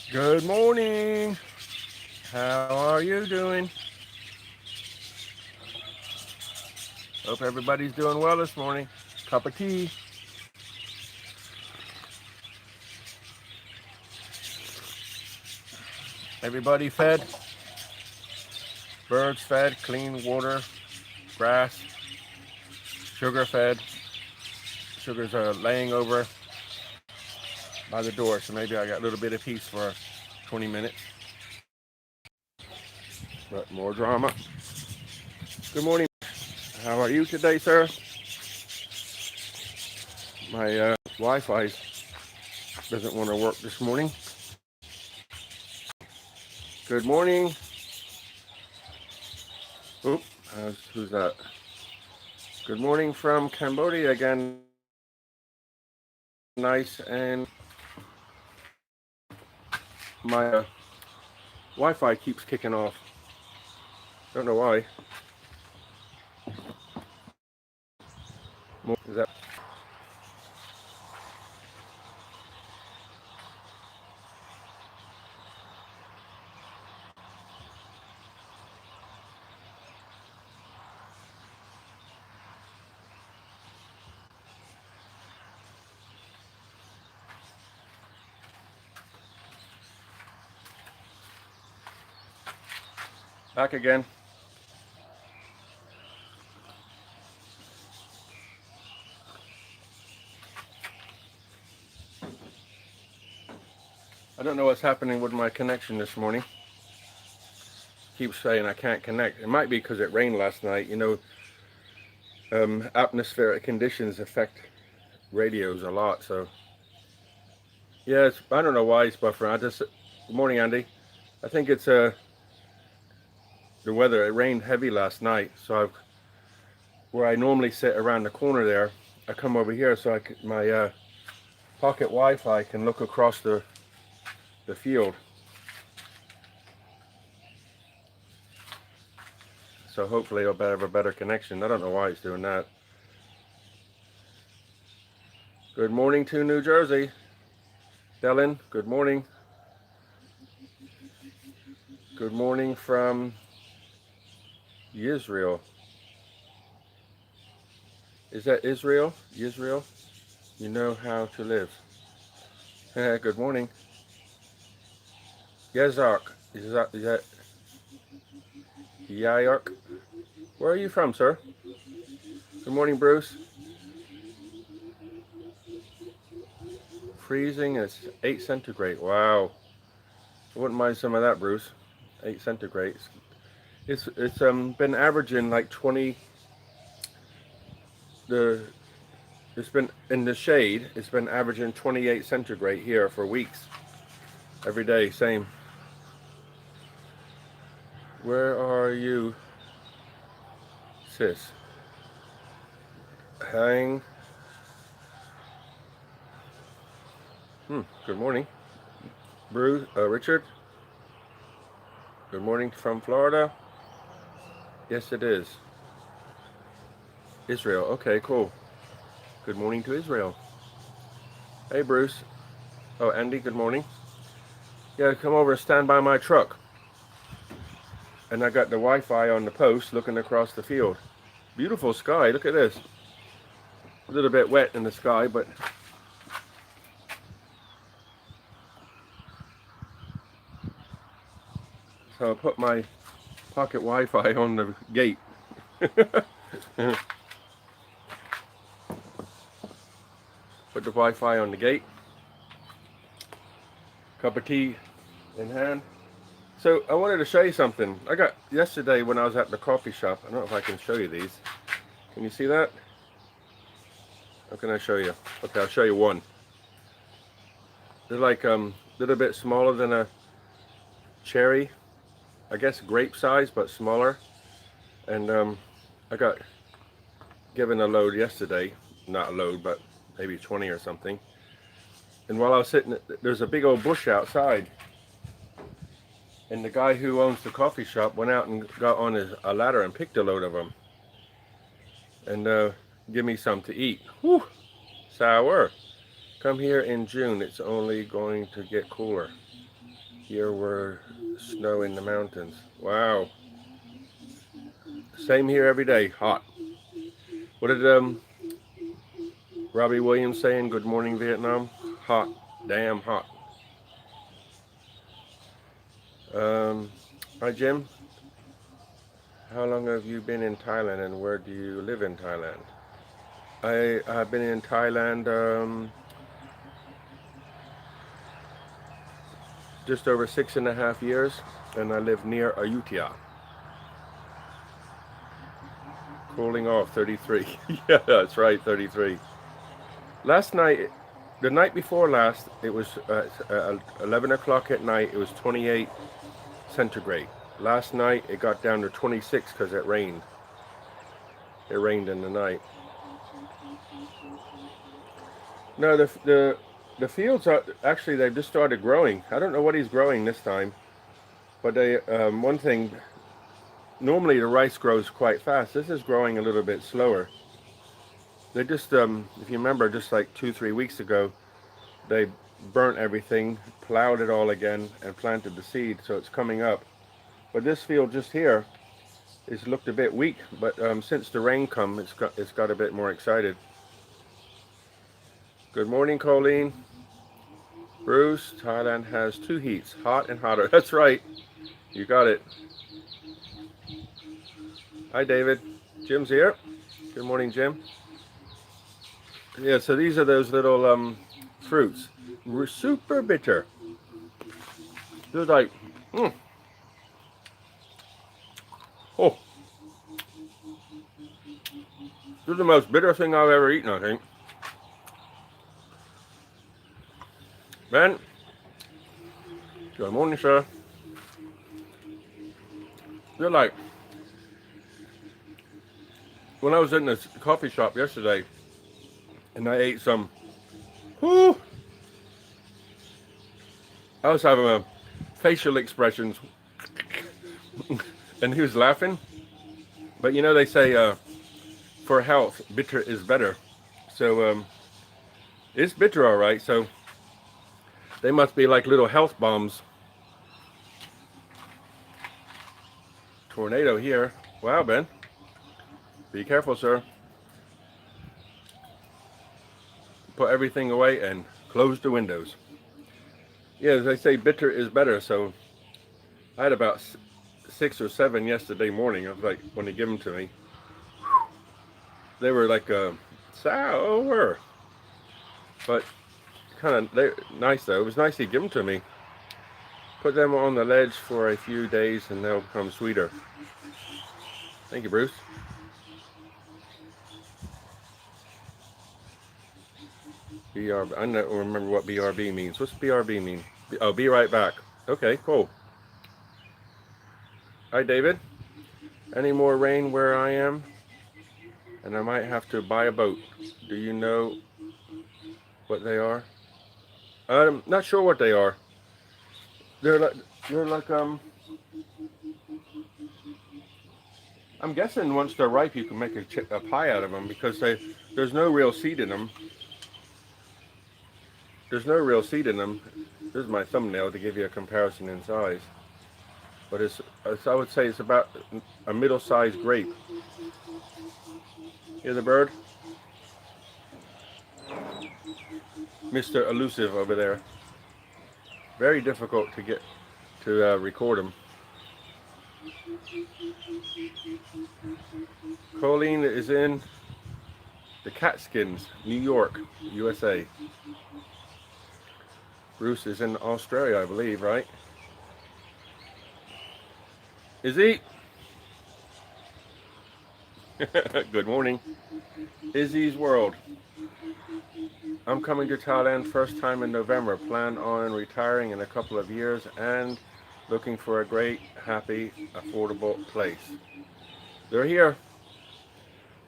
Good morning. How are you doing? Hope everybody's doing well this morning. Cup of tea. Everybody fed. Birds fed. Clean water. Grass. Sugar fed. Sugars are laying over by the door, so maybe I got a little bit of peace for 20 minutes. But more drama. Good morning. How are you today, sir? My Wi-Fi doesn't want to work this morning. Good morning. Oop, who's that? Good morning from Cambodia again. Nice, and my Wi-Fi keeps kicking off. Don't know why. Is that back again? I don't know what's happening with my connection this morning. Keeps saying I can't connect. It might be because it rained last night. Atmospheric conditions affect radios a lot. So yeah, I don't know why it's buffering. Good morning, Andy. I think it's the weather. It rained heavy last night, so where I normally sit around the corner there, I come over here so my pocket Wi-Fi can look across the field. So hopefully I'll have a better connection. I don't know why it's doing that. Good morning to New Jersey. Dylan, good morning. Good morning from Israel. Is that Israel? Israel? You know how to live. Good morning. Yazark. Is that Yayark? Where are you from, sir? Good morning, Bruce. Freezing is 8 centigrade. Wow. I wouldn't mind some of that, Bruce. 8 centigrade. It's been averaging like 20. It's been in the shade. It's been averaging 28 centigrade here for weeks. Every day, same. Where are you, sis? Hang. Good morning, Bruce. Richard. Good morning from Florida. Yes, it is. Israel. Okay, cool. Good morning to Israel. Hey, Bruce. Oh, Andy. Good morning. Yeah, come over and stand by my truck. And I got the Wi-Fi on the post looking across the field. Beautiful sky. Look at this. A little bit wet in the sky, but so I put my pocket Wi-Fi on the gate. Put the Wi-Fi on the gate. Cup of tea in hand. So I wanted to show you something. I got yesterday when I was at the coffee shop. I don't know if I can show you these. Can you see that? How can I show you? Okay, I'll show you one. They're like a little bit smaller than a cherry. I guess grape size, but smaller. And I got given a load yesterday. Not a load, but maybe 20 or something. And while I was sitting, there's a big old bush outside. And the guy who owns the coffee shop went out and got on a ladder and picked a load of them. And give me some to eat. Whew, sour. Come here in June. It's only going to get cooler. Here we're snow in the mountains. Wow. Same here every day. Hot. What did Robbie Williams say in Good Morning Vietnam? Hot. Damn hot. Hi Jim. How long have you been in Thailand and where do you live in Thailand? I have been in Thailand just over 6.5 years, and I live near Ayutthaya. Cooling off 33. Yeah, that's right, 33. Last night, the night before last, it was 11 o'clock at night, it was 28 centigrade. Last night it got down to 26 because it rained. It rained in the night. No, the fields are actually, they've just started growing. I don't know what he's growing this time, but they one thing, normally the rice grows quite fast. This is growing a little bit slower. They just if you remember, just like 2-3 weeks ago, they burnt everything, plowed it all again, and planted the seed, so it's coming up. But this field just here is looked a bit weak, but since the rain come, it's got a bit more excited. Good morning, Colleen. Bruce, Thailand has 2 heats, hot and hotter. That's right. You got it. Hi, David. Jim's here. Good morning, Jim. Yeah, so these are those little fruits. We're super bitter. They're like, oh, this is the most bitter thing I've ever eaten, I think. Ben, good morning, sir. They're like, when I was in this coffee shop yesterday, and I ate some, whoo, I was having facial expressions, and he was laughing. But you know, they say for health, bitter is better. So it's bitter, all right. So they must be like little health bombs. Tornado here. Wow, Ben. Be careful, sir. Put everything away and close the windows. Yeah, as they say, bitter is better. So I had about 6 or 7 yesterday morning. I was like, when they give them to me, they were like sour, but kind of nice though. It was nice he gave them to me. Put them on the ledge for a few days and they'll become sweeter. Thank you, Bruce. BRB. I don't remember what BRB means. What's BRB mean? Oh, be right back. Okay, cool. Hi, David. Any more rain where I am? And I might have to buy a boat. Do you know what they are? I'm not sure what they are. They're like I'm guessing once they're ripe you can make a pie out of them, because there's no real seed in them. There's no real seed in them. This is my thumbnail to give you a comparison in size. But I would say it's about a middle-sized grape. Hear the bird? Mr. Elusive over there. Very difficult to get to record him. Colleen is in the Catskills, New York, USA. Bruce is in Australia, I believe, right? Is he? Good morning. Izzy's World. I'm coming to Thailand first time in November. Plan on retiring in a couple of years and looking for a great, happy, affordable place. They're here.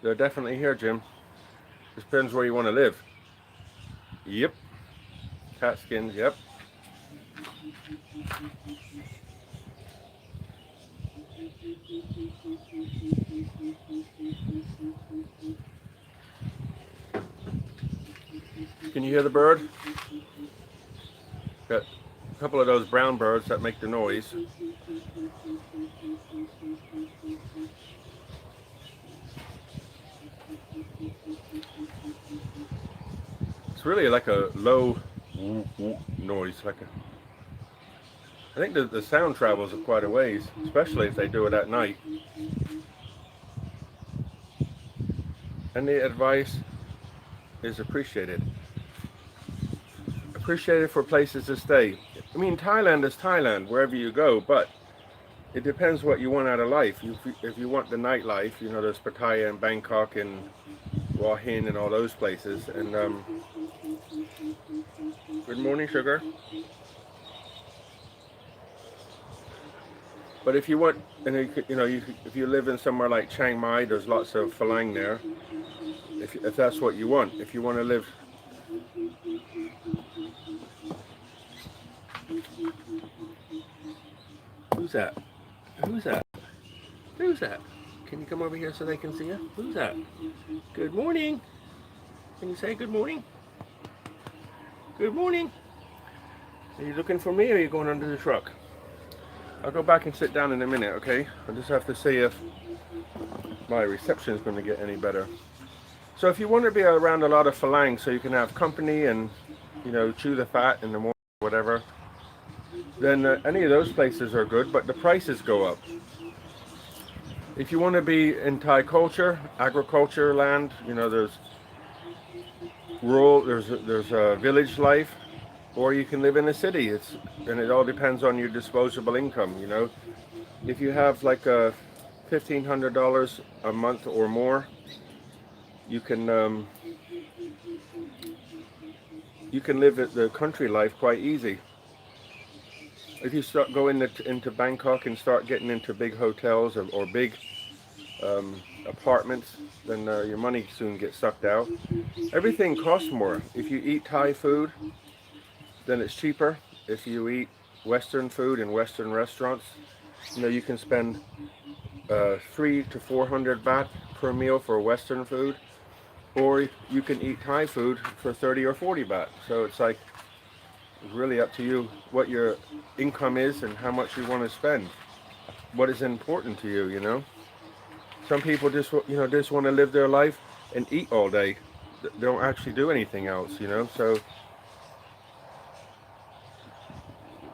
They're definitely here, Jim. It depends where you want to live. Yep. Catskills, yep. Can you hear the bird? Got couple of those brown birds that make the noise. It's really like a low noise, I think the sound travels quite a ways, especially if they do it at night. Any advice is appreciated. Appreciated for places to stay. I mean, Thailand is Thailand, wherever you go, but it depends what you want out of life. If you want the nightlife, you know, there's Pattaya and Bangkok and Hua Hin and all those places. And good morning, sugar. But if you want, and if you live in somewhere like Chiang Mai, there's lots of Phalang there. If that's what you want, if you want to live. Who's that? Who's that? Who's that? Can you come over here so they can see you? Who's that? Good morning. Can you say good morning? Good morning. Are you looking for me or are you going under the truck? I'll go back and sit down in a minute, okay? I just have to see if my reception is going to get any better. So if you want to be around a lot of Phalang so you can have company and, you know, chew the fat in the morning or whatever, then any of those places are good, but the prices go up. If you want to be in Thai culture, agriculture land, you know, there's rural, there's a village life, or you can live in a city. And it all depends on your disposable income, you know. If you have like $1,500 a month or more, you can live the country life quite easy. If you start going into Bangkok and start getting into big hotels or big apartments, then your money soon gets sucked out. Everything costs more. If you eat Thai food, then it's cheaper. If you eat Western food in Western restaurants, you know, you can spend 300 to 400 baht per meal for Western food, or you can eat Thai food for 30 or 40 baht. So it's like really up to you what your income is and how much you want to spend. What is important to you, you know? Some people just want to live their life and eat all day. They don't actually do anything else, you know? So,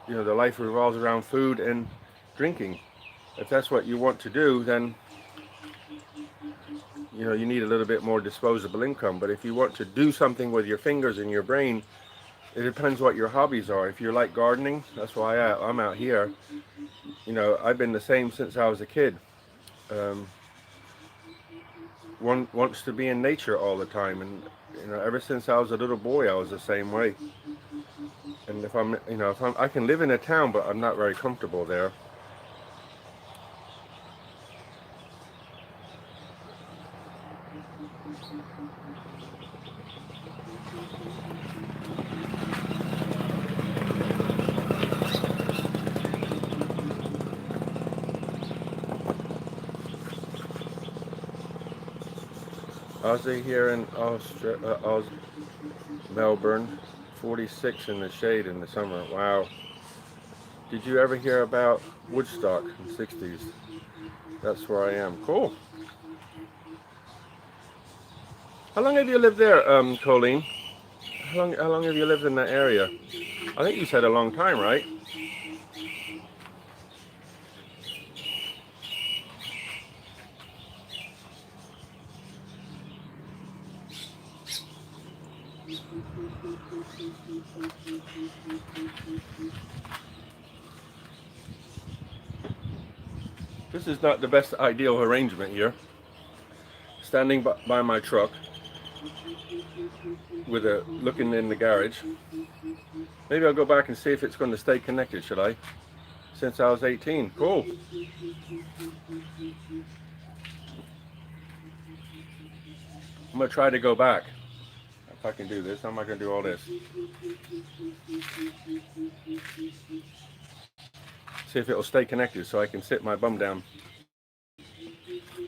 you know, their life revolves around food and drinking. If that's what you want to do, then, you know, you need a little bit more disposable income. But if you want to do something with your fingers and your brain, it depends what your hobbies are. If you like gardening, that's why I'm out here. You know, I've been the same since I was a kid. One wants to be in nature all the time, and you know, ever since I was a little boy, I was the same way. And I can live in a town, but I'm not very comfortable there. Aussie here in Melbourne, 46 in the shade in the summer. Wow. Did you ever hear about Woodstock in the 60s? That's where I am. Cool. How long have you lived there, Colleen? How long have you lived in that area? I think you said a long time, right? This is not the best ideal arrangement here. Standing by my truck with looking in the garage. Maybe I'll go back and see if it's going to stay connected, should I? Since I was 18. Cool. I'm going to try to go back. If I can do this, how am I going to do all this? See if it'll stay connected so I can sit my bum down.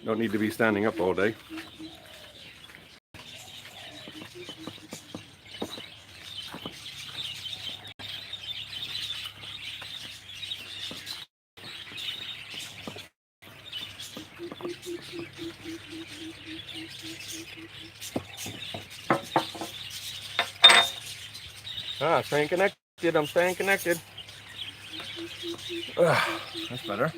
Don't need to be standing up all day. Staying connected. I'm staying connected. That's better.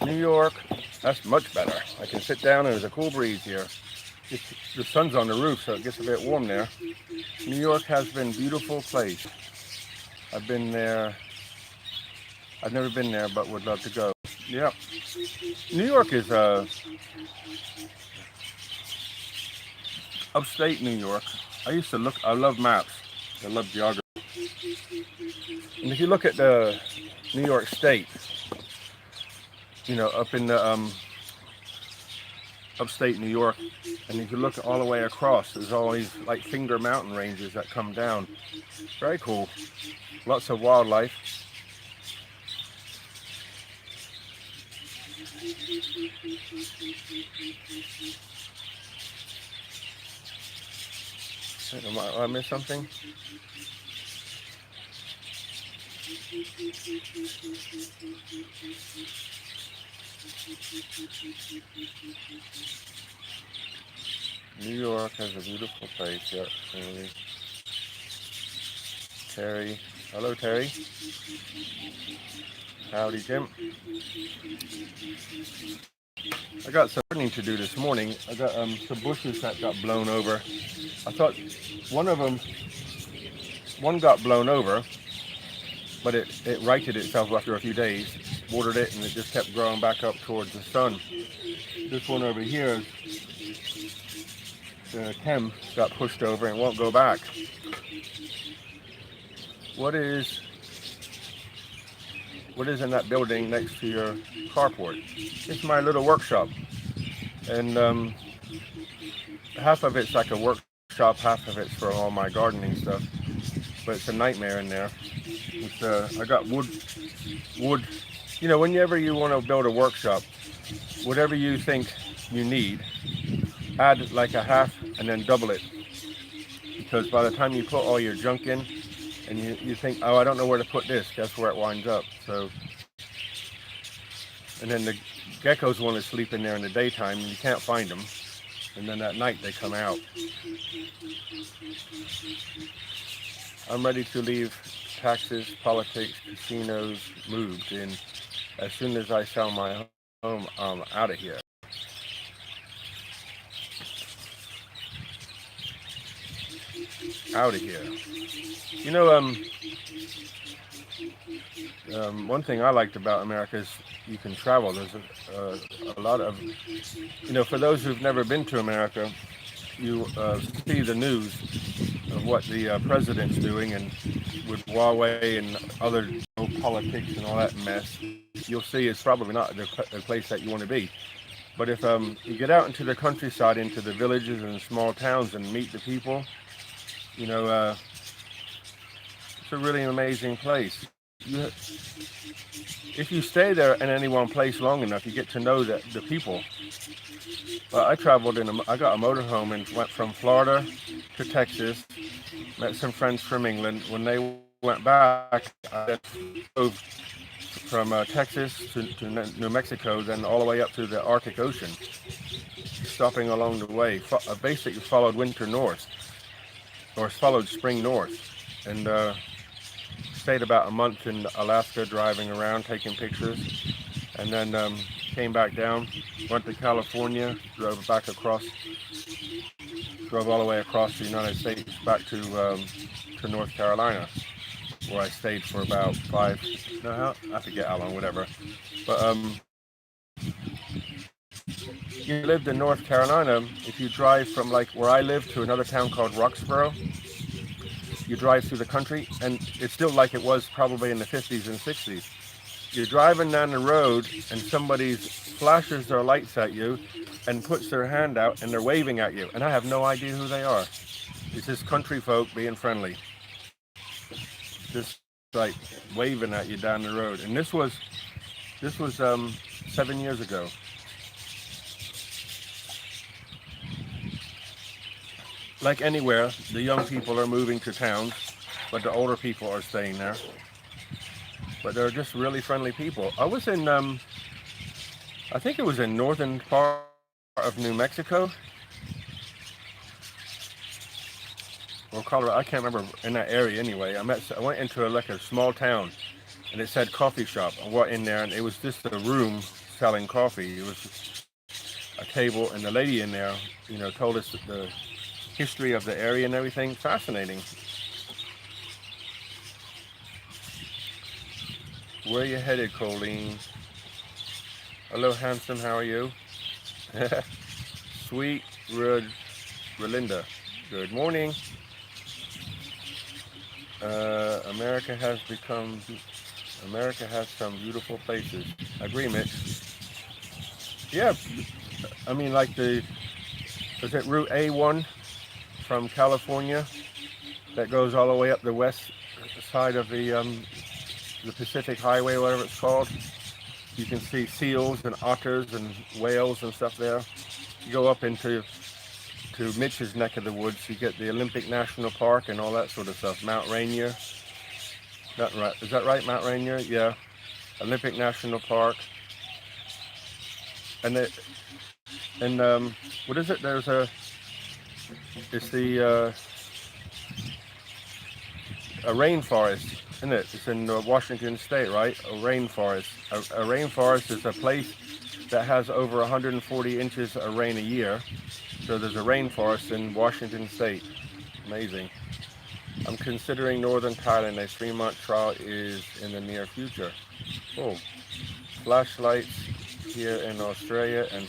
New York, that's much better. I can sit down and there's a cool breeze here. The sun's on the roof, so it gets a bit warm there. New York has been a beautiful place. I've been there. I've never been there, but would love to go. Yeah. New York is upstate New York. I love maps. I love geography. And if you look at the New York State, up in the upstate New York, and if you look all the way across, there's all these like finger mountain ranges that come down. Very cool. Lots of wildlife. I missed something? New York has a beautiful place. Yeah, really. Terry. Hello, Terry. Howdy, Jim. I got some gardening to do this morning. I got some bushes that got blown over. I thought one got blown over, but it righted itself after a few days, watered it, and it just kept growing back up towards the sun. This one over here, the stem got pushed over and won't go back. What is in that building next to your carport? It's my little workshop, and half of it's like a workshop, half of it's for all my gardening stuff. But it's a nightmare in there. I got wood. Whenever you want to build a workshop, whatever you think you need, add like a half and then double it. Because by the time you put all your junk in, and you think, oh, I don't know where to put this, guess where it winds up. So, and then the geckos want to sleep in there in the daytime, and you can't find them. And then at night they come out. I'm ready to leave taxes, politics, casinos, moved in. As soon as I sell my home, I'm out of here. Out of here. One thing I liked about America is you can travel. There's a lot of, for those who've never been to America, you see the news of what the president's doing, and with Huawei and other politics and all that mess, you'll see it's probably not the place that you want to be. But if you get out into the countryside, into the villages and small towns and meet the people, it's a really amazing place. If you stay there in any one place long enough, you get to know the people. I traveled I got a motorhome and went from Florida to Texas, met some friends from England. When they went back, I drove from Texas to New Mexico, then all the way up to the Arctic Ocean, stopping along the way. I basically followed winter north, or followed spring north, and stayed about a month in Alaska, driving around, taking pictures, and then came back down, went to California, drove all the way across the United States back to North Carolina, where I stayed for about I forget how long, whatever. But you lived in North Carolina, if you drive from like where I live to another town called Roxborough, you drive through the country, and it's still like it was probably in the 50s and 60s. You're driving down the road, and somebody flashes their lights at you and puts their hand out, and they're waving at you, and I have no idea who they are. It's just country folk being friendly, just like waving at you down the road. And this was 7 years ago. Like anywhere, the young people are moving to towns, but the older people are staying there. But they're just really friendly people. I was in, I think it was in northern part of New Mexico, or Colorado, I can't remember, in that area anyway. I went into like a small town, and it said coffee shop. I went in there, and it was just a room selling coffee. It was a table, and the lady in there, told us the history of the area and everything. Fascinating. Where you headed, Colleen? Hello, handsome. How are you? Sweet Relinda. Good morning. America has some beautiful places. Agree, Mitch. Yeah, I mean, like is it Route A1 from California that goes all the way up the west side of the Pacific Highway, whatever it's called? You can see seals and otters and whales and stuff there. You go up into Mitch's neck of the woods, you get the Olympic National Park and all that sort of stuff. Mount Rainier. Is that right, Mount Rainier? Yeah. Olympic National Park. And what is it? It's a rainforest, isn't it? It's in Washington State, right? A rainforest. A rainforest is a place that has over 140 inches of rain a year. So there's a rainforest in Washington State. Amazing. I'm considering northern Thailand. A 3-month trial is in the near future. Oh, flashlights here in Australia, and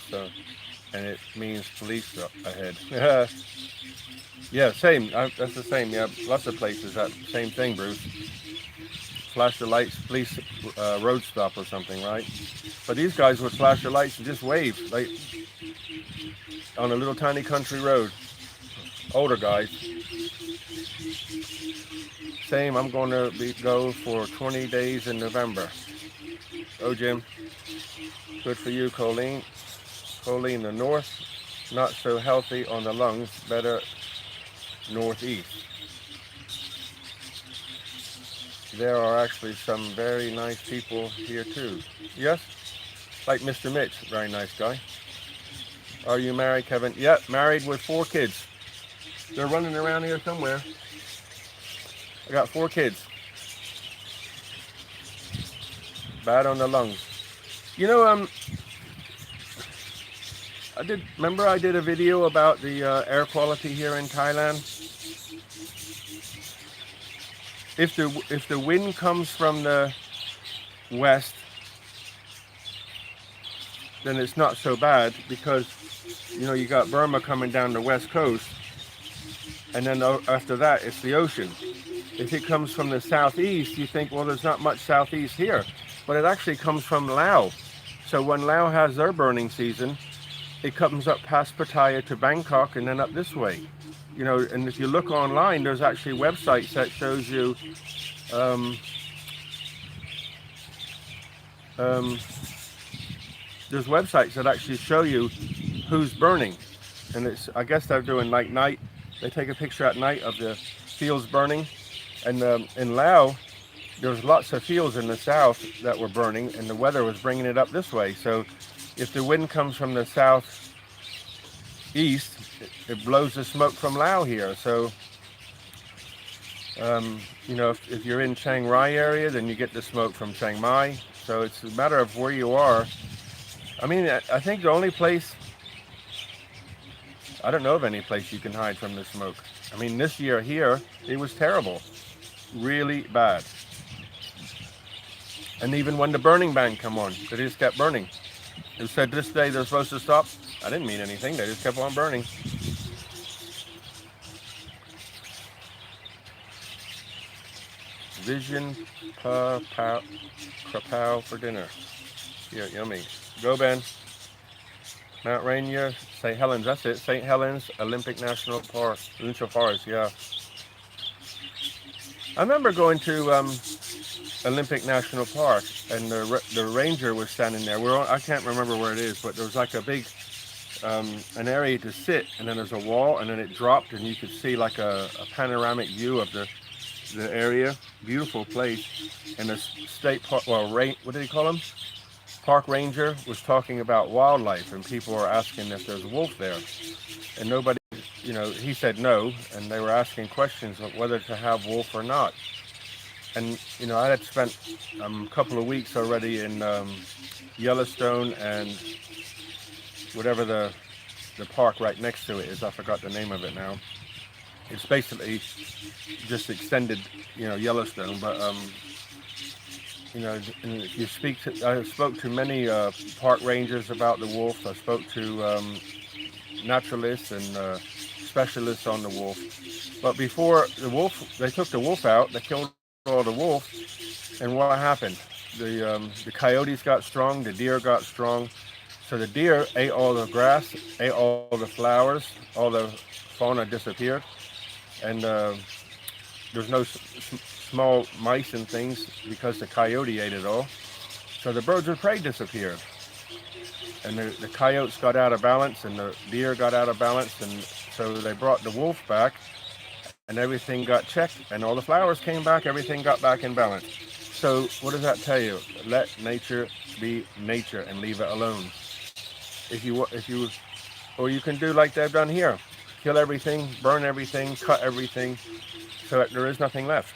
it means police ahead. Yeah, same. That's the same. Yeah, lots of places. That same thing, Bruce. Flash the lights, police road stop or something, right? But these guys would flash the lights and just wave, like on a little tiny country road. Older guys. Same. I'm going to go for 20 days in November. Oh, Jim. Good for you, Colleen. Colleen, the north, not so healthy on the lungs. Better northeast. There are actually some very nice people here too. Yes? Like Mr. Mitch, very nice guy. Are you married, Kevin? Yep, married with 4 kids. They're running around here somewhere. I got 4 kids. Bad on the lungs. I did a video about the air quality here in Thailand. If the wind comes from the west, then it's not so bad because you got Burma coming down the west coast, and then after that it's the ocean. If it comes from the southeast, you think, well, there's not much southeast here, but it actually comes from Laos. So when Laos has their burning season, it comes up past Pattaya to Bangkok and then up this way. And if you look online, there's actually websites that shows you there's websites that actually show you who's burning. And I guess they're doing like night. They take a picture at night of the fields burning. And in Laos, there's lots of fields in the south that were burning, and the weather was bringing it up this way. So if the wind comes from the southeast, it blows the smoke from Laos here. So, if you're in Chiang Rai area, then you get the smoke from Chiang Mai. So it's a matter of where you are. I mean, I think the only place, I don't know of any place you can hide from the smoke. I mean, this year here, it was terrible. Really bad. And even when the burning ban come on, they just kept burning. It said this day they're supposed to stop. I didn't mean anything. They just kept on burning. Vision Krapow for dinner. Yeah, yummy. Go, Ben. Mount Rainier, St. Helens. That's it. St. Helens Olympic National Park. National Forest. Yeah. I remember going to Olympic National Park, and the ranger was standing there. I can't remember where it is, but there was like a big an area to sit, and then there's a wall, and then it dropped, and you could see like a panoramic view of the area. Beautiful place. And the state park, what do they call them? Park ranger was talking about wildlife, and people were asking if there's a wolf there, and nobody, he said no, and they were asking questions of whether to have wolf or not. And I had spent a couple of weeks already in Yellowstone and whatever the park right next to it is. I forgot the name of it now. It's basically just extended, Yellowstone. But and if you I spoke to many park rangers about the wolf. I spoke to naturalists and specialists on the wolf. But before they took the wolf out. They killed all the wolf, and what happened? The coyotes got strong. The deer got strong. So the deer ate all the grass, ate all the flowers, all the fauna disappeared, and there's no small mice and things because the coyote ate it all. So the birds of prey disappeared, and the coyotes got out of balance, and the deer got out of balance, and so they brought the wolf back, and everything got checked, and all the flowers came back, everything got back in balance. So what does that tell you? Let nature be nature and leave it alone. Or you can do like they've done here. Kill everything, burn everything, cut everything, so that there is nothing left.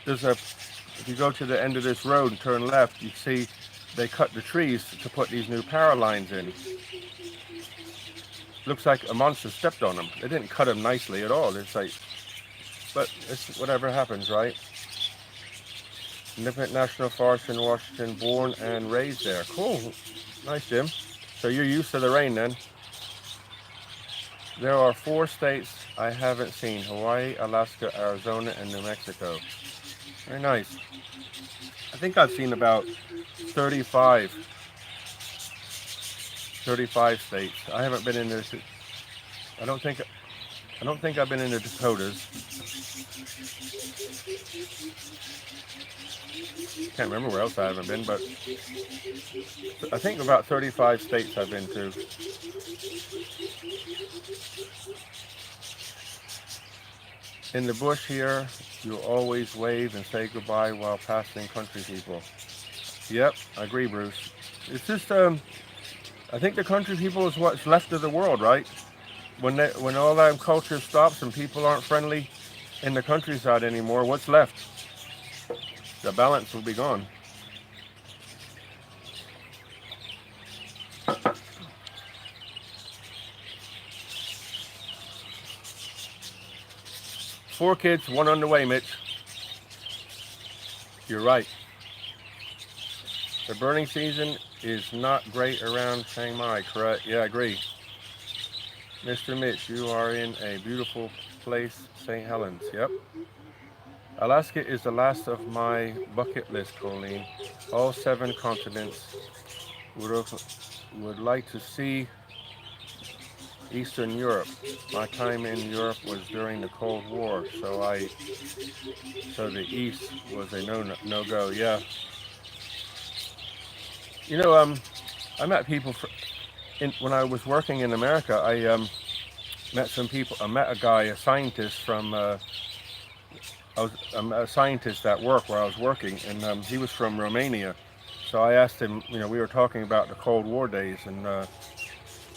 If you go to the end of this road and turn left, you see they cut the trees to put these new power lines in. Looks like a monster stepped on them. They didn't cut them nicely at all. But it's whatever happens, right? Nippert National Forest in Washington, born and raised there. Cool. Nice, Jim. So you're used to the rain then. There are 4 states I haven't seen: Hawaii, Alaska, Arizona, and New Mexico. Very nice. I think I've seen about 35 states. I haven't been in this. I don't think I've been in the Dakotas. Can't remember where else I haven't been, but I think about 35 states I've been to. In the bush here, you always wave and say goodbye while passing country people. Yep, I agree, Bruce. It's just, I think the country people is what's left of the world, right? When all that culture stops and people aren't friendly in the countryside anymore, what's left? The balance will be gone. Four kids, 1 on the way, Mitch. You're right. The burning season is not great around Chiang Mai, correct? Yeah, I agree. Mr. Mitch, you are in a beautiful place, St. Helens. Yep. Alaska is the last of my bucket list, Colleen. All 7 continents. Would like to see Eastern Europe. My time in Europe was during the Cold War, so the East was a no-go. Yeah. I met people when I was working in America. I met some people. I met a guy, a scientist from. I'm a scientist at work where I was working, and he was from Romania. So I asked him. We were talking about the Cold War days, and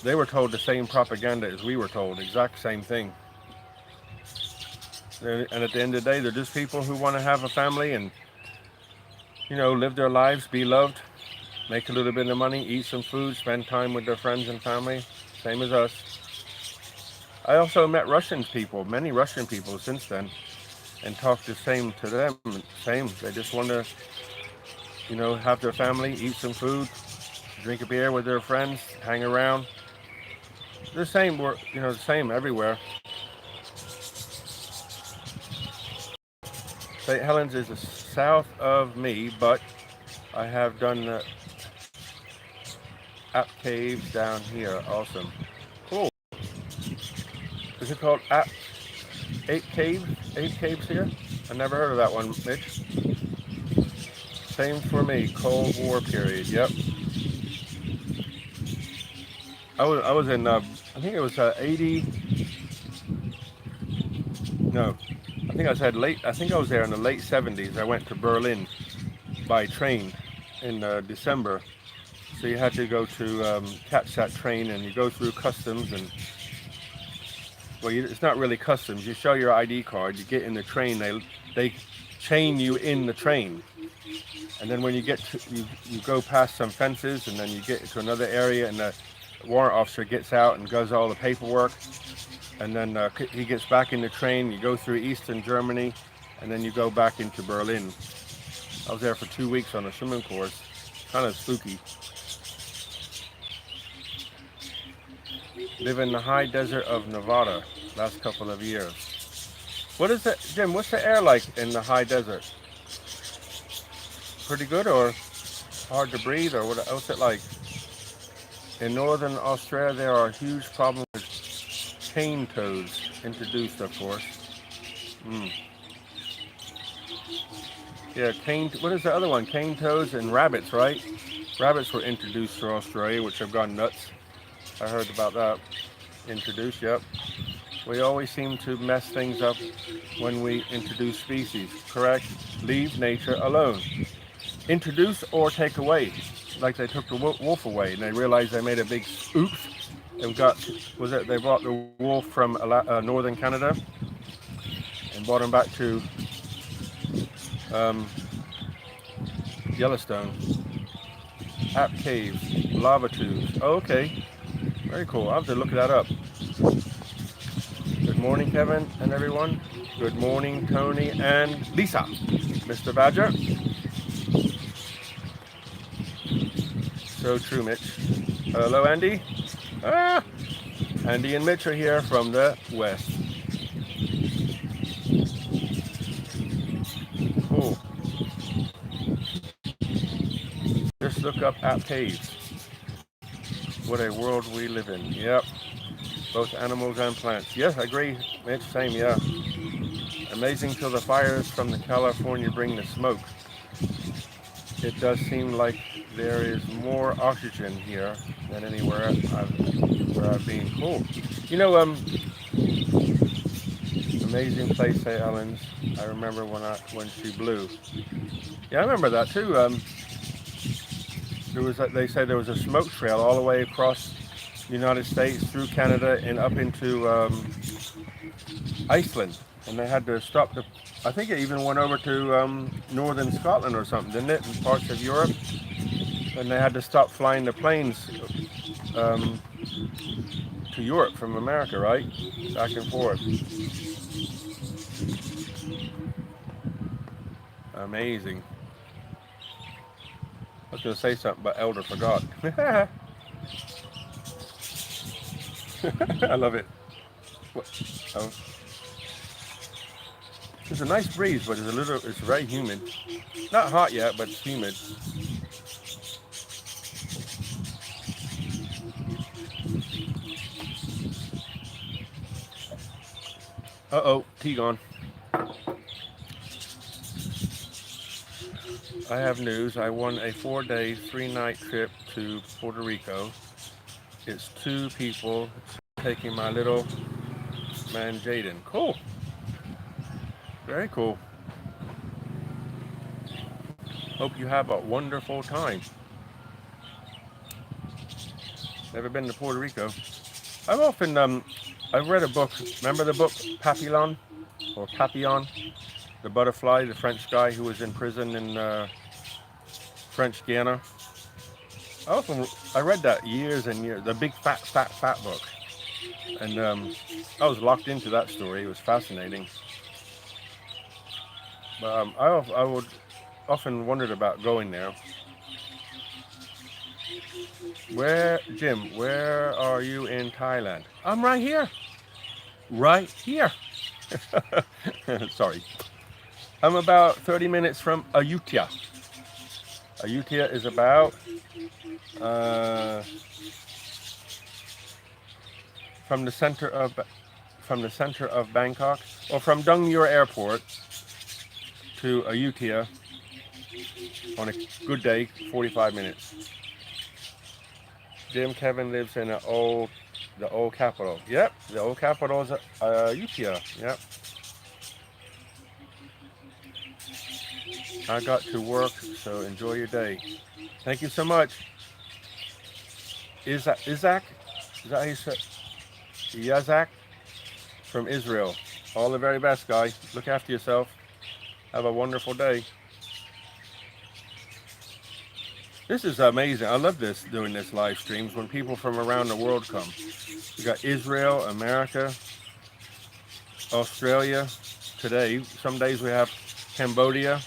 they were told the same propaganda as we were told, exact same thing. And at the end of the day, they're just people who want to have a family and live their lives, be loved, make a little bit of money, eat some food, spend time with their friends and family, same as us. I also met many Russian people since then, and talked the same to them. Same, they just want to, have their family, eat some food, drink a beer with their friends, hang around. The same, the same everywhere. St. Helens is south of me, but I have done the App Caves down here. Awesome. Cool. Is it called 8 caves here? I never heard of that one, Mitch. Same for me. Cold War period. Yep. I was in. I think it was 80. No, I think I was there in the late 70s. I went to Berlin by train in December. So you had to go to catch that train, and you go through customs, and well, it's not really customs. You show your ID card, you get in the train, they chain you in the train. And then when you get to, you go past some fences, and then you get to another area, and the warrant officer gets out and does all the paperwork. And then he gets back in the train, you go through Eastern Germany, and then you go back into Berlin. I was there for 2 weeks on a swimming course. Kind of spooky. Live in the high desert of Nevada last couple of years. What is it, Jim? What's the air like in the high desert? Pretty good, or hard to breathe, or what's it like? In northern Australia, there are huge problems with cane toads, introduced, of course. Yeah, what is the other one? Cane toads and rabbits, right? Rabbits were introduced to Australia, which have gone nuts. I heard about that. Introduced, yep. We always seem to mess things up when we introduce species, correct? Leave nature alone. Introduce or take away. Like they took the wolf away and they realized they made a big oops and they brought the wolf from northern Canada and brought him back to Yellowstone. App caves, lava tubes. Oh, okay. Very cool. I'll have to look that up. Good morning, Kevin and everyone. Good morning, Tony and Lisa. Mr. Badger. So true, Mitch. Hello, Andy. Andy and Mitch are here from the west. Cool. Just look up App caves. What a world we live in. Yep. Both animals and plants. Yes, I agree, Mitch. Same, yeah. Amazing till the fires from the California bring the smoke. It does seem like there is more oxygen here than anywhere where I've been. Cool. You know, amazing place, St. Helens. I remember when she blew. Yeah, I remember that too. They said there was a smoke trail all the way across the United States, through Canada, and up into Iceland. And they had to stop I think it even went over to northern Scotland or something, didn't it? In parts of Europe. And they had to stop flying the planes to Europe from America, right? Back and forth. Amazing. I was going to say something, but Elder forgot. I love it. Oh. There's a nice breeze, but it's very humid. Not hot yet, but it's humid. Uh-oh, tea gone. I have news. I won a 4-day, 3-night trip to Puerto Rico. It's 2 people taking my little man Jaden. Cool. Very cool. Hope you have a wonderful time. Never been to Puerto Rico. I've read a book. Remember the book Papillon? Or Papillon? The butterfly, the French guy who was in prison in French Guiana. I read that years and years. The big fat book. And I was locked into that story. It was fascinating. But I would often wondered about going there. Jim, where are you in Thailand? I'm right here. Right here. Sorry. I'm about 30 minutes from Ayutthaya. Ayutthaya is about from the center of Bangkok, or from Dong Muir Airport to Ayutthaya on a good day, 45 minutes. Jim Kevin lives in the old capital. Yep, the old capital is Ayutthaya. Yep. I got to work, so enjoy your day. Thank you so much. Isaac? Is that how you say? Yazak? from Israel. All the very best, guy. Look after yourself. Have a wonderful day. This is amazing. I love this, doing this live streams when people from around the world come. We got Israel, America, Australia. Today, some days we have Cambodia.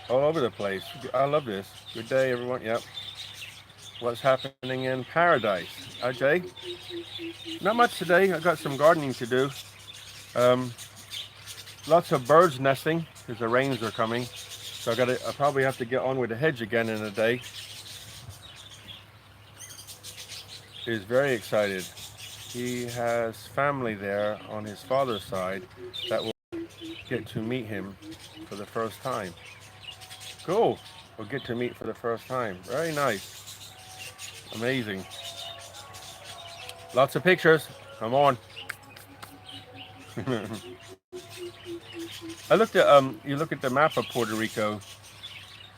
All over the place. I love this. Good day, everyone. Yep. What's happening in paradise? Hi, Jay. Not much today. I got some gardening to do. Lots of birds nesting because the rains are coming. So I probably have to get on with the hedge again in a day. He's very excited. He has family there on his father's side that will get to meet him for the first time. Cool. We'll get to meet for the first time. Very nice. Amazing. Lots of pictures. Come on. I looked at you look at the map of Puerto Rico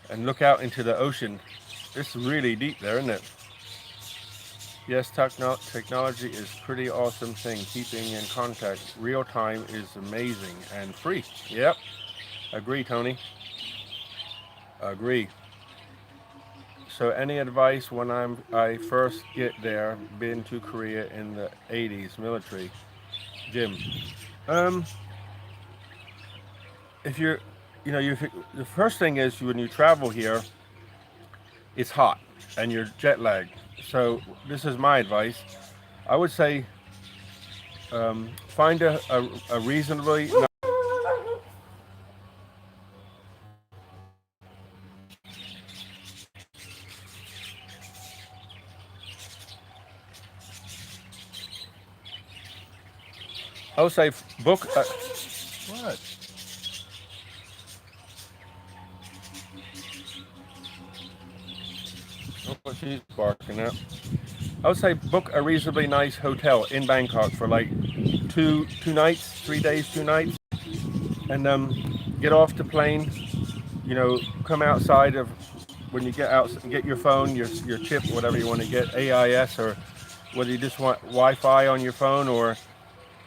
and look out into the ocean. It's really deep there, isn't it? Yes, technology is pretty awesome thing. Keeping in contact real time is amazing and free. Yep. Agree, Tony. Agree. So any advice when I first get there, been to Korea in the 80s, military? Jim. If you're, the first thing is when you travel here, it's hot and you're jet lagged. So this is my advice. I would say find a reasonably. I would say book. What? What she's barking at. I would say book a reasonably nice hotel in Bangkok for like two nights, 3 days, 2 nights, and get off the plane. Come outside of when you get out, get your phone, your chip, whatever you want to get, AIS, or whether you just want Wi-Fi on your phone or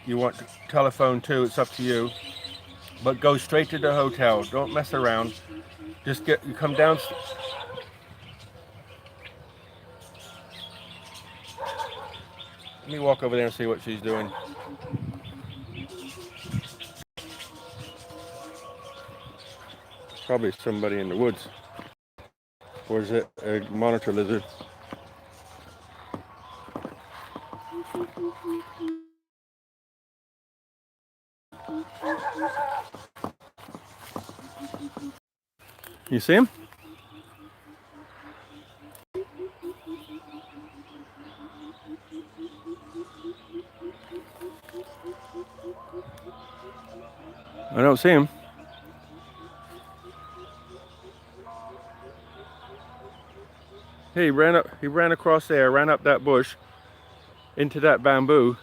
you want telephone too. It's up to you. But go straight to the hotel. Don't mess around. Just come down. Let me walk over there and see what she's doing. Probably somebody in the woods. Or is it a monitor lizard? You see him? I don't see him. Hey, he ran across there, ran up that bush into that bamboo.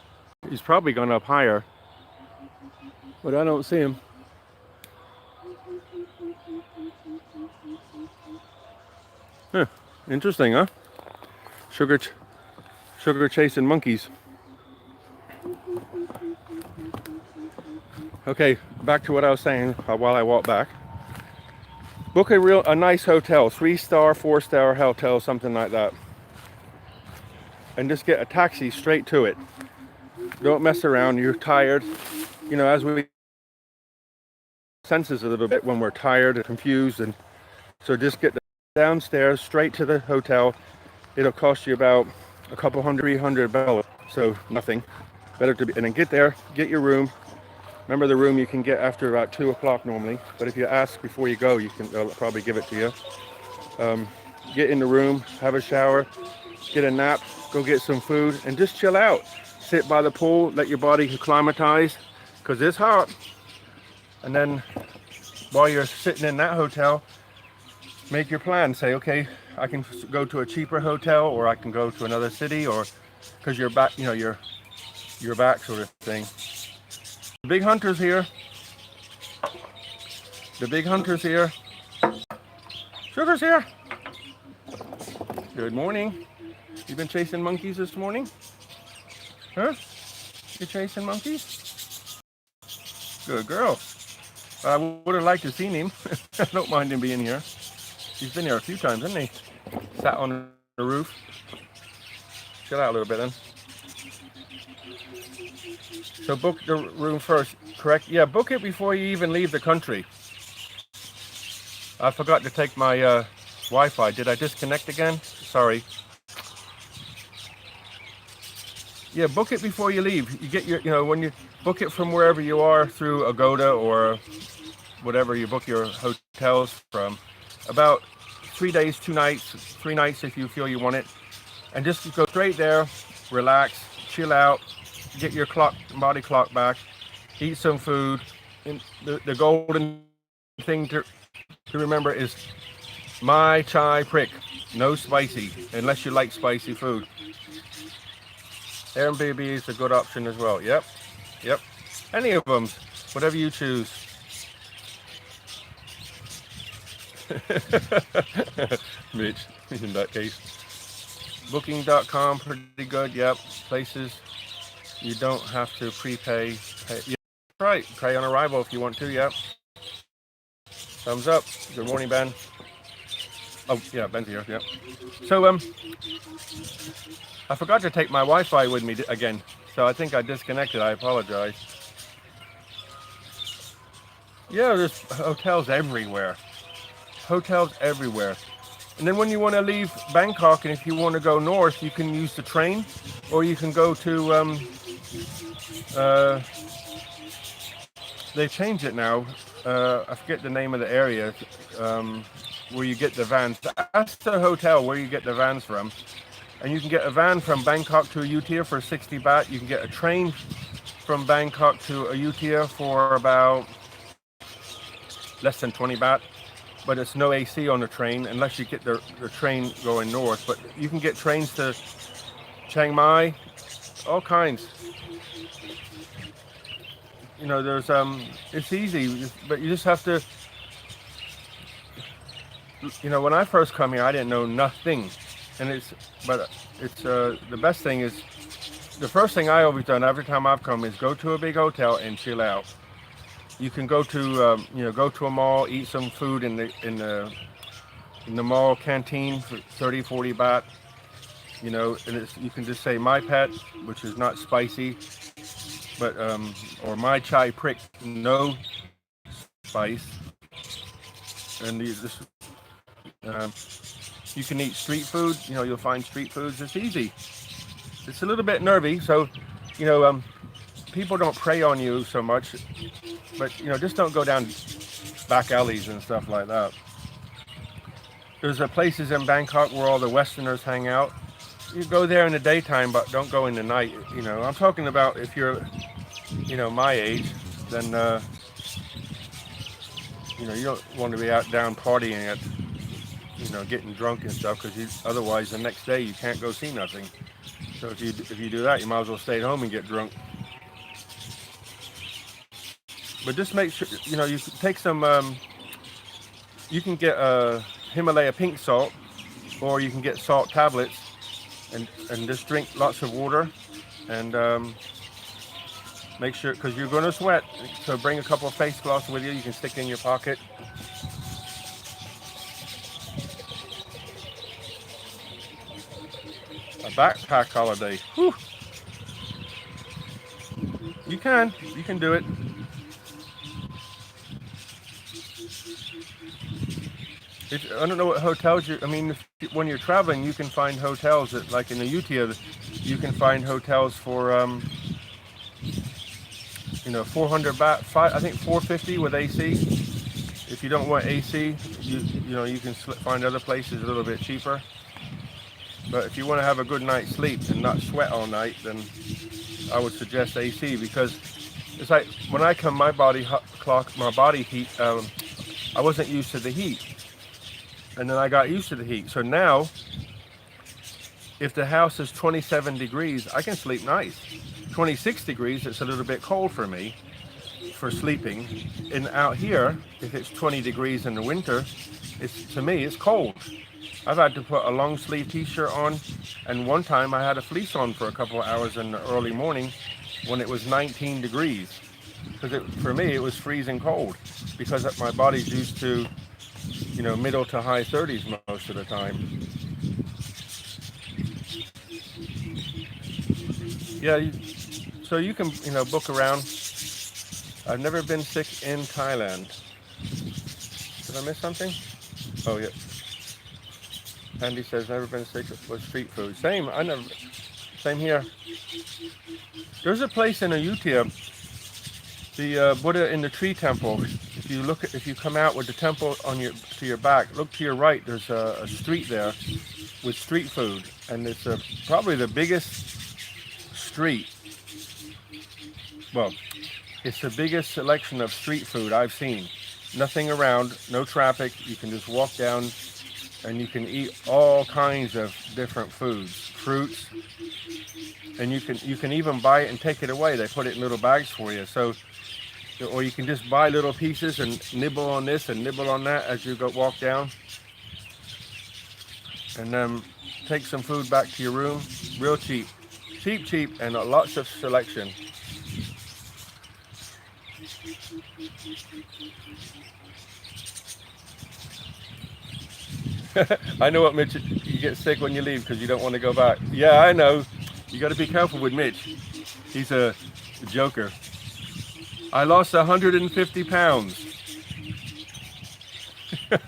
He's probably gone up higher, but I don't see him. Huh, interesting, huh? Sugar chasing monkeys. Okay, back to what I was saying while I walk back. Book a nice hotel, 3-star, 4-star hotel, something like that. And just get a taxi straight to it. Don't mess around, you're tired. As we senses a little bit when we're tired and confused, and so just get downstairs straight to the hotel. It'll cost you about a couple $300, so nothing. Better to be, and then get there, get your room. Remember, the room you can get after about 2 o'clock normally, but if you ask before you go, they'll probably give it to you. Get in the room, have a shower, get a nap, go get some food, and just chill out. Sit by the pool, let your body acclimatize, because it's hot. And then while you're sitting in that hotel, make your plan. Say, okay, I can go to a cheaper hotel, or I can go to another city, or because you're back, you're back sort of thing. The big hunter's here. The big hunter's here. Sugar's here. Good morning. You been chasing monkeys this morning? Huh? You're chasing monkeys? Good girl. I would have liked to have seen him. I don't mind him being here. He's been here a few times, hasn't he? Sat on the roof. Chill out a little bit then. So book the room first, correct? Yeah, book it before you even leave the country. I forgot to take my Wi-Fi. Did I disconnect again? Sorry. Yeah, book it before you leave. You get your, when you book it from wherever you are through Agoda or whatever you book your hotels from, about 3 days, 2 nights, 3 nights if you feel you want it, and just go straight there, relax, chill out, get your body clock back, eat some food. And the golden thing to remember is my chai prick, no spicy, unless you like spicy food. Airbnb is a good option as well. Yep. Any of them, whatever you choose. Mitch, in that case. Booking.com, pretty good. Yep. Places you don't have to prepay. Yeah, right. Pay on arrival if you want to. Yep. Thumbs up. Good morning, Ben. Oh, yeah, Ben's here. Yep. So, I forgot to take my Wi-Fi with me again, so I think I disconnected. I apologize. Yeah, there's hotels everywhere. And then when you want to leave Bangkok, and if you want to go north, you can use the train, or you can go to, they changed it now. I forget the name of the area where you get the vans. Ask the hotel where you get the vans from. And you can get a van from Bangkok to Ayutthaya for 60 baht. You can get a train from Bangkok to Ayutthaya for about less than 20 baht. But it's no AC on the train unless you get the train going north. But you can get trains to Chiang Mai, all kinds. There's it's easy, but you just have to. When I first come here, I didn't know nothing. And it's the best thing is, the first thing I always done every time I've come is go to a big hotel and chill out. You can go to go to a mall, eat some food in the mall canteen for 30-40 baht. And you can just say my pet, which is not spicy, but or my chai prick, no spice, and you just. You can eat street food. You'll find street foods. It's easy. It's a little bit nervy, so people don't prey on you so much. But just don't go down back alleys and stuff like that. There's places in Bangkok where all the Westerners hang out. You go there in the daytime, but don't go in the night. I'm talking about if you're, my age, then you don't want to be out down partying at. Getting drunk and stuff, because otherwise the next day you can't go see nothing. So if you do that, you might as well stay at home and get drunk. But just make sure you take some. You can get Himalaya pink salt, or you can get salt tablets, and just drink lots of water, and make sure, because you're going to sweat. So bring a couple of face cloths with you. You can stick in your pocket. A backpack holiday. Whew. You can do it. I don't know what hotels when you're traveling, you can find hotels that, like in Ayutthaya, you can find hotels for 400 baht, I think 450 with AC. If you don't want AC, you can find other places a little bit cheaper. But if you want to have a good night's sleep and not sweat all night, then I would suggest AC, because it's like when I come, my body heat, I wasn't used to the heat. And then I got used to the heat. So now, if the house is 27 degrees, I can sleep nice. 26 degrees, it's a little bit cold for me for sleeping. And out here, if it's 20 degrees in the winter, to me, it's cold. I've had to put a long sleeve t-shirt on, and one time I had a fleece on for a couple of hours in the early morning, when it was 19 degrees. Because for me, it was freezing cold because my body's used to, you know, middle to high 30s most of the time. Yeah, so you can, you know, book around. I've never been sick in Thailand. Did I miss something? Oh, yeah. Andy says never been sick with street food. Same. I never. Same here. There's a place in Ayutthaya, the Buddha in the Tree Temple. If you look, if you come out with the temple on to your back, look to your right. There's a street there with street food, and it's probably the biggest street. Well, it's the biggest selection of street food I've seen. Nothing around, no traffic. You can just walk down, and you can eat all kinds of different foods, fruits, and you can even buy it and take it away. They put it in little bags for you. So, or you can just buy little pieces and nibble on this and nibble on that as you walk down, and then take some food back to your room. Real cheap, cheap, and lots of selection. I know what, Mitch. You get sick when you leave because you don't want to go back. Yeah, I know. You got to be careful with Mitch. He's a joker. I lost 150 pounds.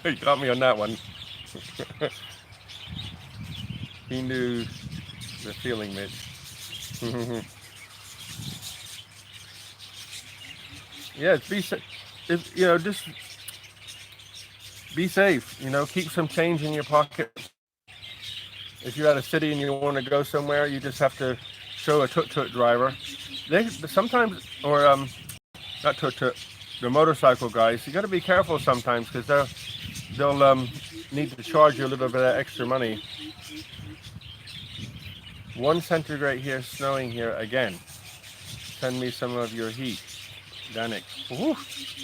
He got me on that one. He knew the feeling, Mitch. Yeah, you know, just be safe. You know, keep some change in your pocket. If you're at a city and you want to go somewhere, you just have to show a tuk-tuk driver. They sometimes, or not tuk-tuk, the motorcycle guys. You got to be careful sometimes because they'll need to charge you a little bit of extra money. 1 centigrade here, snowing here again. Send me some of your heat, Danik.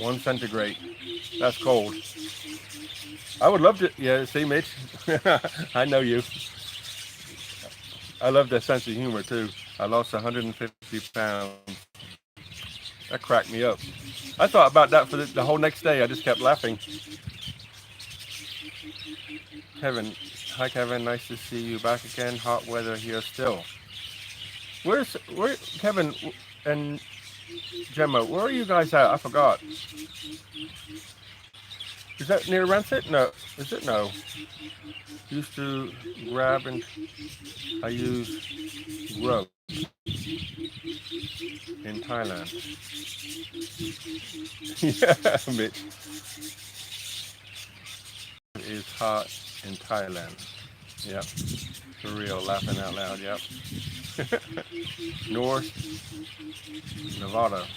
1 centigrade. That's cold. I would love to. Yeah, see, Mitch. I know you. I love that sense of humor too. I lost 150 pounds. That cracked me up. I thought about that for the whole next day. I just kept laughing. Kevin, hi Kevin, nice to see you back again. Hot weather here still. Where Kevin and Gemma? Where are you guys at? I forgot. Is that near Rancid? No. Is it? No. Used to grab and I use grub in Thailand. Yeah, Mitch. It is hot in Thailand. Yep. For real, laughing out loud, yep. North Nevada.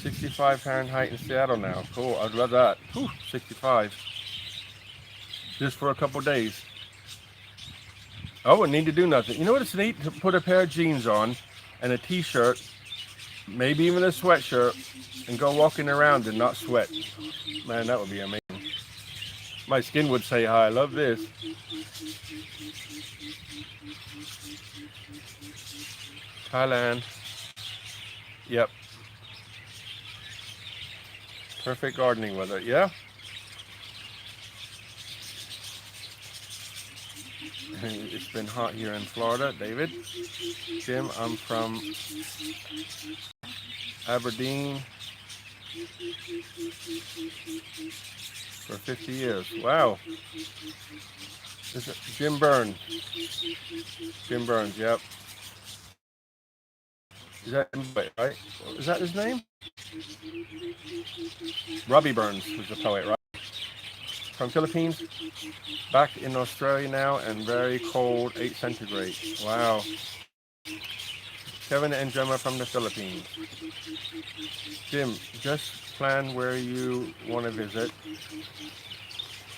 65 Fahrenheit in Seattle now. Cool, I'd love that. Whew, 65. Just for a couple days. I wouldn't need to do nothing. You know what, it's neat to put a pair of jeans on and a t-shirt, maybe even a sweatshirt, and go walking around and not sweat. Man, that would be amazing. My skin would say hi. I love this. Thailand. Yep. Perfect gardening weather. Yeah. It's been hot here in Florida. David. Jim, I'm from Aberdeen for 50 years. Wow. Is it Jim Burns? Jim Burns, yep. Is that right? Is that his name? Robbie Burns was the poet, right? From Philippines, back in Australia now, and very cold, 8 centigrade. Wow. Kevin and Gemma from the Philippines. Jim, just plan where you want to visit,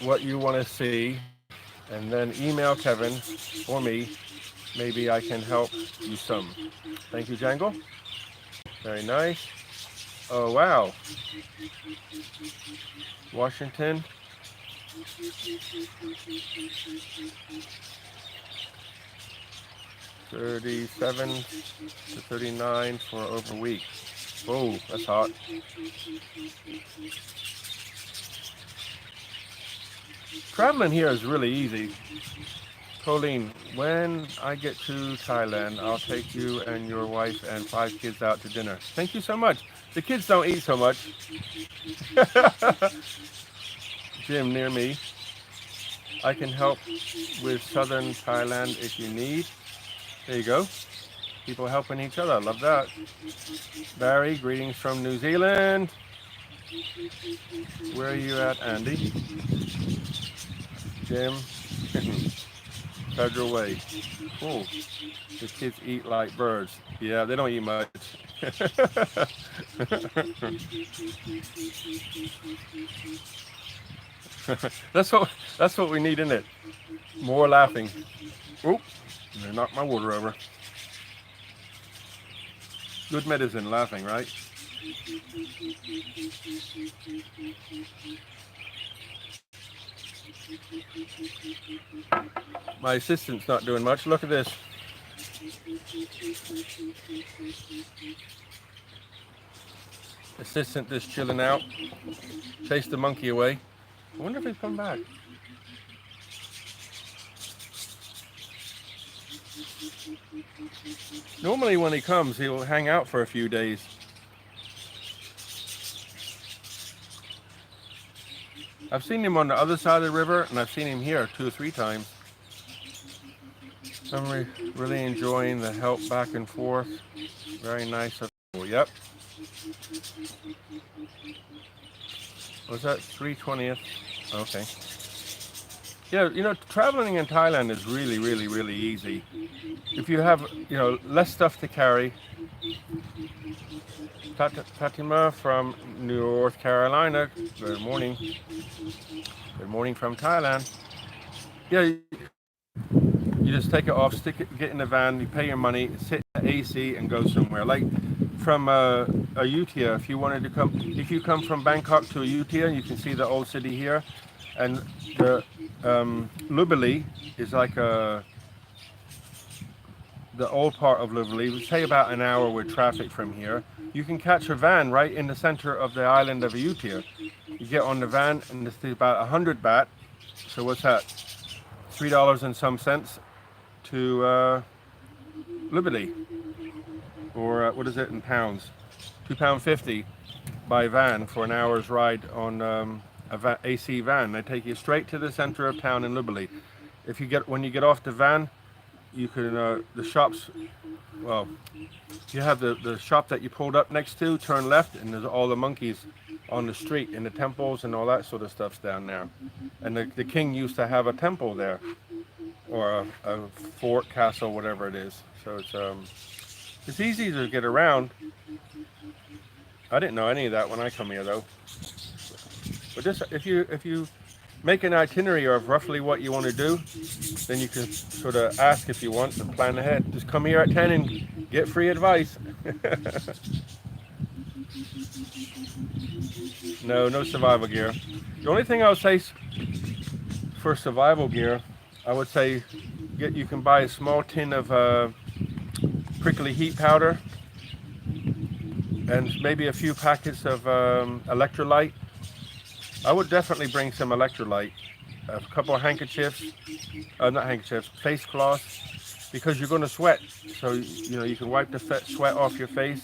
what you want to see, and then email Kevin or me. Maybe I can help you some. Thank you, Jangle. Very nice. Oh, wow. Washington. 37 to 39 for over a week. Whoa, that's hot. Traveling here is really easy. Colleen, when I get to Thailand, I'll take you and your wife and 5 kids out to dinner. Thank you so much. The kids don't eat so much. Gym near me. I can help with southern Thailand if you need. There you go. People helping each other. Love that. Barry, greetings from New Zealand. Where are you at, Andy? Jim. Federal Way. Cool. The kids eat like birds. Yeah, they don't eat much. That's what we need, isn't it? More laughing. Oop, they knocked my water over. Good medicine, laughing, right? My assistant's not doing much. Look at this. Assistant just chilling out. Chased the monkey away. I wonder if he's come back. Normally when he comes, he'll hang out for a few days. I've seen him on the other side of the river, and I've seen him here 2 or 3 times. I'm really enjoying the help back and forth. Very nice. Yep. Was that 3/20th? Okay. Yeah, you know, traveling in Thailand is really, really, really easy. If you have, you know, less stuff to carry. Fatima from North Carolina. Good morning. Good morning from Thailand. Yeah, you just take it off, stick it, get in the van, you pay your money, sit in the AC and go somewhere. Like from Ayutthaya, if you come from Bangkok to Ayutthaya, you can see the old city here. And the Lubeli is like the old part of Lubeli. We say about an hour with traffic from here. You can catch a van right in the center of the island of Ayutthaya. You get on the van and it's about 100 baht. So what's that? $3 and some cents to Lubeli. Or what is it in pounds? £2.50 by van for an hour's ride on AC van. They take you straight to the center of town in Lubeli. When you get off the van, you can the shops. Well, you have the shop that you pulled up next to. Turn left, and there's all the monkeys on the street, and the temples and all that sort of stuff's down there. And the king used to have a temple there, or a fort, castle, whatever it is. So it's easy to get around. I didn't know any of that when I come here though. But just if you make an itinerary of roughly what you want to do, then you can sort of ask if you want and plan ahead. Just come here at 10 and get free advice. No survival gear. The only thing I would say for survival gear, I would say you can buy a small tin of prickly heat powder and maybe a few packets of electrolyte. I would definitely bring some electrolyte, a couple of handkerchiefs, not handkerchiefs, face cloths, because you're going to sweat. So, you know, you can wipe the sweat off your face.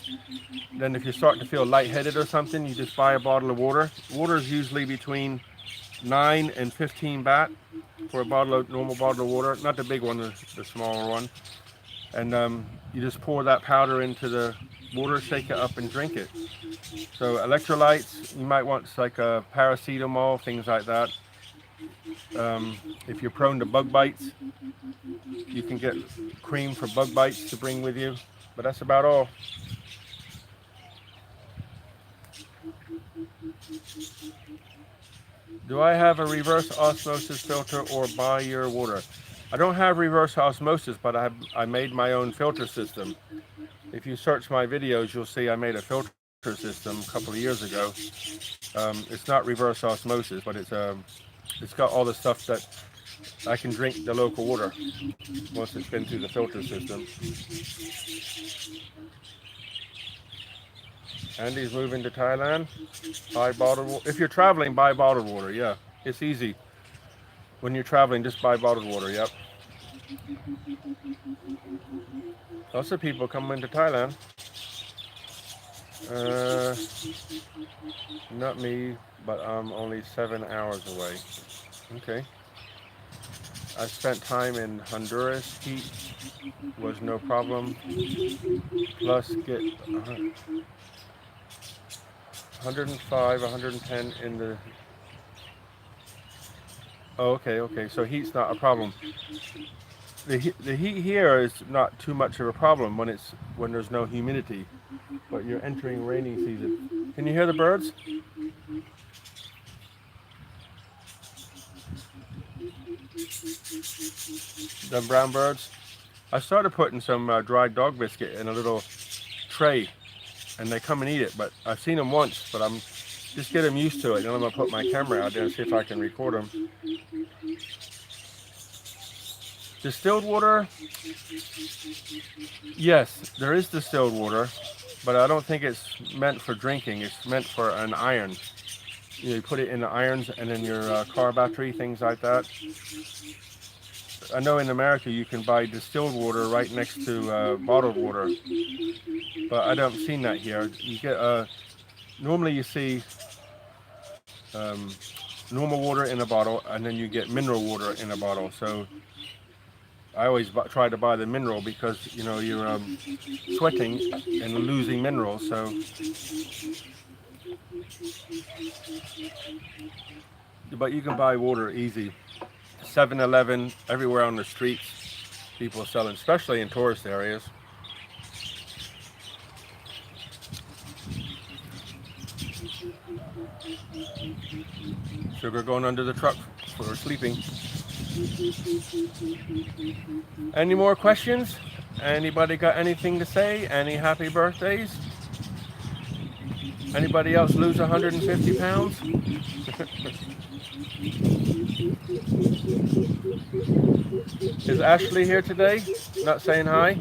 Then if you're starting to feel lightheaded or something, you just buy a bottle of water. Water is usually between 9 and 15 baht for a normal bottle of water, not the big one, the smaller one. And you just pour that powder into the water, shake it up and drink it. So electrolytes, you might want like a paracetamol, things like that. If you're prone to bug bites, you can get cream for bug bites to bring with you, but that's about all. Do I have a reverse osmosis filter or buy your water? I don't have reverse osmosis, but I made my own filter system. If you search my videos, you'll see I made a filter system a couple of years ago. It's not reverse osmosis, but it's got all the stuff that I can drink the local water once it's been through the filter system. Andy's moving to Thailand. Buy bottled water. If you're traveling, buy bottled water. Yeah, it's easy. When you're traveling, just buy bottled water. Yep. Lots of people coming to Thailand. Not me, but I'm only 7 hours away. Okay. I spent time in Honduras. Heat was no problem. Plus get 105, 110 in the... Oh, okay. So heat's not a problem. The heat here is not too much of a problem when there's no humidity. But you're entering rainy season. Can you hear the birds? The brown birds. I started putting some dried dog biscuit in a little tray, and they come and eat it. But I've seen them once, but I'm just get them used to it. Then I'm gonna put my camera out there and see if I can record them. Distilled water. Yes, there is distilled water, but I don't think it's meant for drinking. It's meant for an iron. You put it in the irons and in your car battery, things like that. I know in America you can buy distilled water right next to bottled water, but I don't seen that here. You get normally you see normal water in a bottle, and then you get mineral water in a bottle. So I always try to buy the mineral because you're sweating and losing minerals. So, but you can buy water easy. 7-Eleven, everywhere on the streets, people are selling, especially in tourist areas. Sugar going under the truck for sleeping. Any more questions? Anybody got anything to say? Any happy birthdays? Anybody else lose 150 pounds? Is Ashley here today? Not saying hi?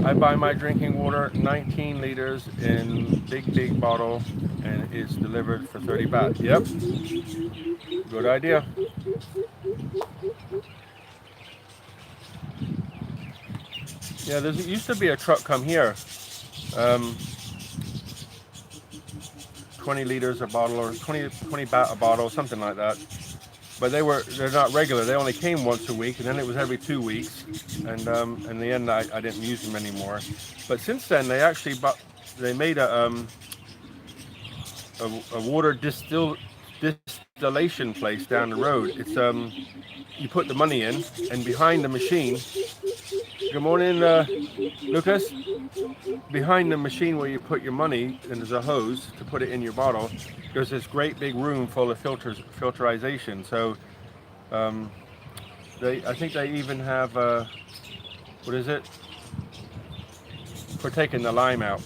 I buy my drinking water 19 liters in big bottle, and it's delivered for 30 baht. Yep. Good idea. Yeah, there used to be a truck come here. 20 liters a bottle, or 20 baht a bottle, something like that. But they're not regular. They only came once a week, and then it was every 2 weeks. And in the end, I didn't use them anymore. But since then, they actually they made a water distillation place down the road. It's you put the money in, and behind the machine. Good morning, Lucas. Behind the machine where you put your money, and there's a hose to put it in your bottle. There's this great big room full of filterization. So I think they even have what is it? For taking the lime out.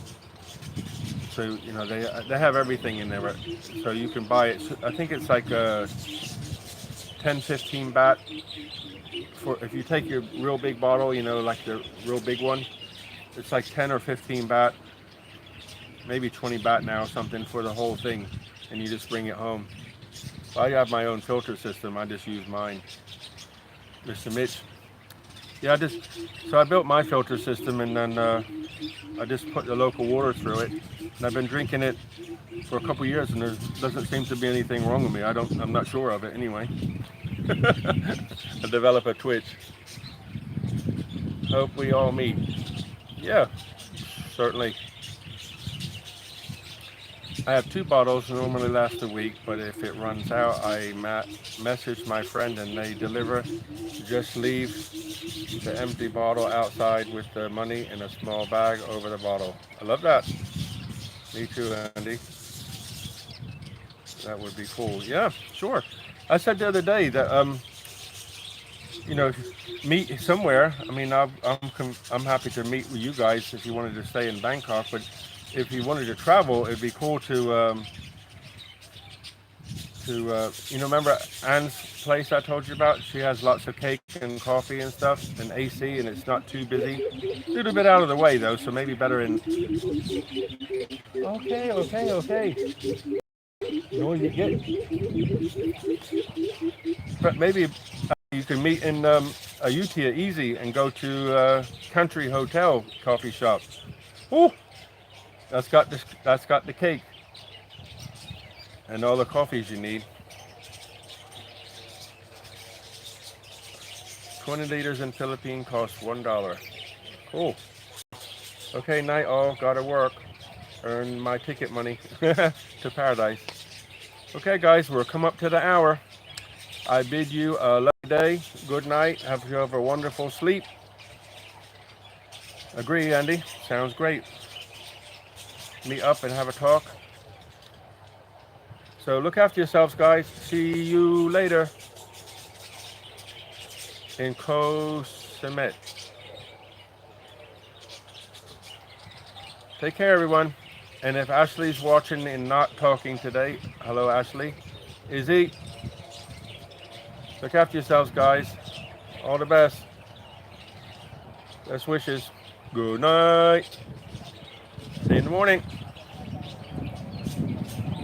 So they have everything in there. So you can buy it. I think it's like 10-15 baht. If you take your real big bottle, like the real big one, it's like 10 or 15 baht, maybe 20 baht now or something for the whole thing, and you just bring it home. I have my own filter system. I just use mine. Mr. Mitch. Yeah, so I built my filter system, and then I just put the local water through it, and I've been drinking it for a couple years, and there doesn't seem to be anything wrong with me. I'm not sure of it anyway. I develop a twitch. Hope we all meet. Yeah, certainly. I have 2 bottles, normally last a week, but if it runs out, I message my friend and they deliver. Just leave the empty bottle outside with the money in a small bag over the bottle. I love that. Me too, Andy. That would be cool. Yeah, sure. I said the other day that meet somewhere. I mean, I'm happy to meet with you guys if you wanted to stay in Bangkok, but if you wanted to travel, it'd be cool to you know, remember Anne's place I told you about? She has lots of cake and coffee and stuff and AC, and it's not too busy. A little bit out of the way though, so maybe better in. Okay. No, you get. But maybe you can meet in Ayutthaya easy and go to Country Hotel coffee shop. Oh, that's got the cake and all the coffees you need. 20 liters in Philippine costs $1. Cool. Okay, night all. Gotta work. Earn my ticket money to paradise. Okay, guys, we're come up to the hour. I bid you a lovely day. Good night. Have you have a wonderful sleep. Agree, Andy? Sounds great. Meet up and have a talk. So look after yourselves, guys. See you later in Koh Samet. Take care, everyone. And if Ashley's watching and not talking today, hello, Ashley. Izzy. Look after yourselves, guys. All the best. Best wishes. Good night. See you in the morning.